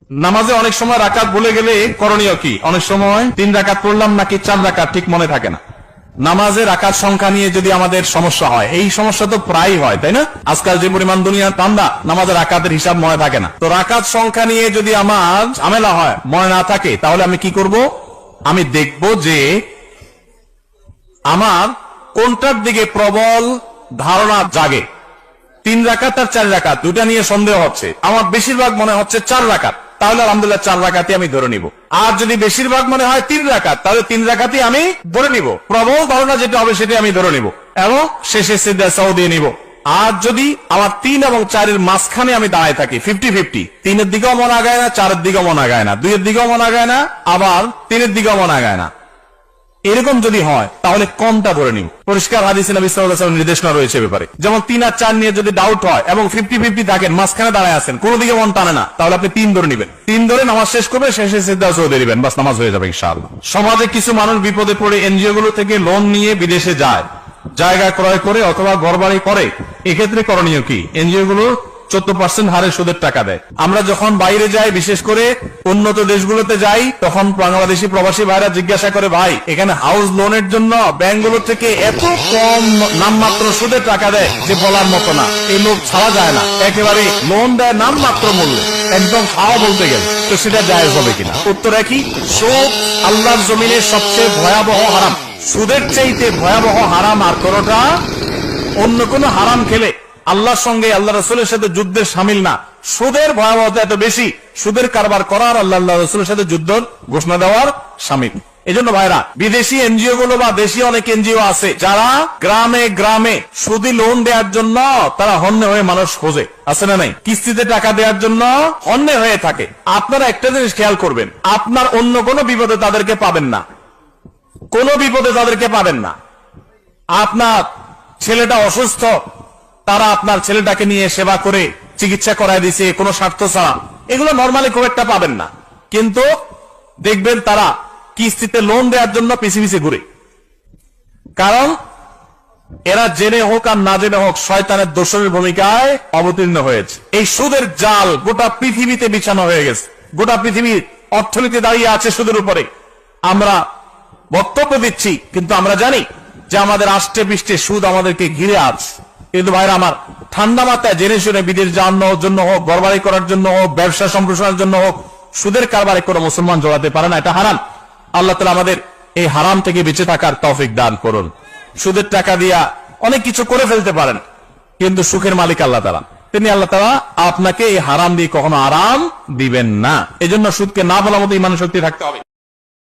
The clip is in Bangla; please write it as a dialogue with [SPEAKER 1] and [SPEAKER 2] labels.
[SPEAKER 1] নামাজে অনেক সময় রাকাত ভুলে গেলে করণীয় কি? অনেক সময় 3 রাকাত পড়লাম নাকি 4 রাকাত ঠিক মনে থাকে না। নামাজে রাকাত সংখ্যা নিয়ে যদি আমাদের সমস্যা হয়, এই সমস্যা তো প্রায় হয়, তাই না? আজকাল যে পরিমাণ দুনিয়া ঠান্ডা, নামাজের রাকাতের হিসাব মনে থাকে না। তো রাকাত সংখ্যা নিয়ে যদি আমার ঝামেলা হয়, মনে না থাকে, তাহলে আমি কি করব? আমি দেখব যে আমার কোনটার দিকে প্রবল ধারণা জাগে। 3 রাকাত আর 4 রাকাত দুটা নিয়ে সন্দেহ হচ্ছে। আমার বেশিরভাগ মনে হচ্ছে 4 রাকাত, তাহলে আলহামদুলিল্লাহ 4 রাকাতই আমি ধরে নিব। আর যদি বেশিরভাগ মনে হয় 3 রাকাত, তাহলে 3 রাকাতই আমি ধরে নিব। প্রবল ধারণা যেটা হবে সেটাই আমি ধরে নিব এবং শেষে সিজদা সাও দিয়ে নিব। আর যদি আমার 3 এবং 4 এর মাঝখানে আমি দাঁড়ায় থাকি, 50-50, 3 এর দিকেও মন আগায় না, 4 এর দিকেও মন আগায় না, 2 এর দিকেও মন আগায় না, আবার 3 এর দিকেও মন আগায় না, এরকম যদি হয় তাহলে কমটা ধরে নিব। পরিষ্কার হাদিসে নবী সাল্লাল্লাহু আলাইহি ওয়াসাল্লাম নির্দেশনা রয়েছে ব্যাপারে। যেমন 3 আর 4 নিয়ে যদি ডাউট হয় এবং 50-50 থাকেন, মাঝখানে দাঁড়ায় আছেন, কোন দিকে মন টানে না, তাহলে আপনি 3 ধরে নেবেন। 3 ধরে নামাজ শেষ করবে, শেষে সিজদা সাও দিয়ে দিবেন, বাস নামাজ হয়ে যাবে ইনশাআল্লাহ। সমাজে কিছু মানুষ বিপদে পড়ে এনজিও গুলো থেকে লোন নিয়ে বিদেশে যায়, জায়গা ক্রয় করে অথবা ঘরবাড়ি করে। এক্ষেত্রে করণীয় কি? এনজিও গুলো 14% হারে সুদের টাকা দেয়। আমরা যখন বাইরে যাই, বিশেষ করে উন্নত দেশগুলোতে যাই, তখন বাংলাদেশি প্রবাসী ভাইরা জিজ্ঞাসা করে, ভাই এখানে হাউস লোনের জন্য ব্যাংকগুলো থেকে এত কম নামমাত্র সুদের টাকা দেয় যে বলার মতো না, এই লোক ছাড়া যায় না। একেবারে লোন দেয় নামমাত্র মূল্যে, একদম খাওয়া বলতে গেলে। তো সেটা জায়েজ হবে কিনা? উত্তর একই, সুদ আল্লাহর জমিনের সবচেয়ে ভয়াবহ হারাম। সুদের চাইতে ভয়াবহ হারাম আর কোনটা অন্য কোন হারাম খেলে আল্লাহর সঙ্গে, আল্লাহ রাসূলের সাথে যুদ্ধের শামিল না। সুদের ভয়াবহতা এত বেশি, সুদের কারবার করার আল্লাহ রাসূলের সাথে যুদ্ধ ঘোষণা দেওয়ার শামিল। এজন্য ভাইরা, বিদেশি এনজিও গুলো বা দেশি অনেক এনজিও আছে যারা গ্রামে গ্রামে সুদি লোন দেওয়ার জন্য তারা হন্যে হয়ে মানুষ খোঁজে, আছে না নাই? কিস্তিতে টাকা দেওয়ার জন্য হন্যে হয়ে থাকে। আপনারা একটা জিনিস খেয়াল করবেন, আপনার অন্য কোনো বিপদে তাদেরকে পাবেন না, কোনো বিপদে তাদেরকে পাবেন না। আপনার ছেলেটা অসুস্থ, তারা আপনার ছেলেটাকে নিয়ে সেবা করে চিকিৎসা করায় দিছে কোনো স্বার্থ ছাড়া, এগুলো নরমালি খুব একটা পাবেন না। কিন্তু দেখবেন তারা কিস্তিতে লোন দেওয়ার জন্য পিছে পিছে ঘুরে। কারণ এরা জেনে হোক আর না জেনে হোক শয়তানের দোসরের ভূমিকায় অবতীর্ণ হয়েছে। এই সুদের জাল গোটা পৃথিবীতে বিছানো হয়ে গেছে। গোটা পৃথিবীর অর্থনীতি দাঁড়িয়ে আছে সুদের উপরে। আমরা বক্তব্য দিচ্ছি, কিন্তু আমরা জানি যে আমাদের আষ্টে পৃষ্ঠে সুদ আমাদেরকে ঘিরে আছে। কিন্তু ভাইরা আমার, ঠান্ডা মাথায় জেনে শুনে বিদেশ যাওয়ার জন্য হোক, ঘরবাড়ি করার জন্য হোক, ব্যবসা সম্প্রসারণের জন্য হোক, সুদের কারবারে কোনো মুসলমান জড়াতে পারে না, এটা হারাম। আল্লাহ তাআলা আমাদের এই হারাম থেকে বেঁচে থাকার তৌফিক দান করুন। সুদের টাকা দিয়া অনেক কিছু করে ফেলতে পারেন, কিন্তু সুখের মালিক আল্লাহ তাআলা। তিনি আল্লাহ তাআলা আপনাকে এই হারাম দিয়ে কখনো আরাম দিবেন না। এজন্য সুদকে না বলার মতো ইমান শক্তি থাকতে হবে।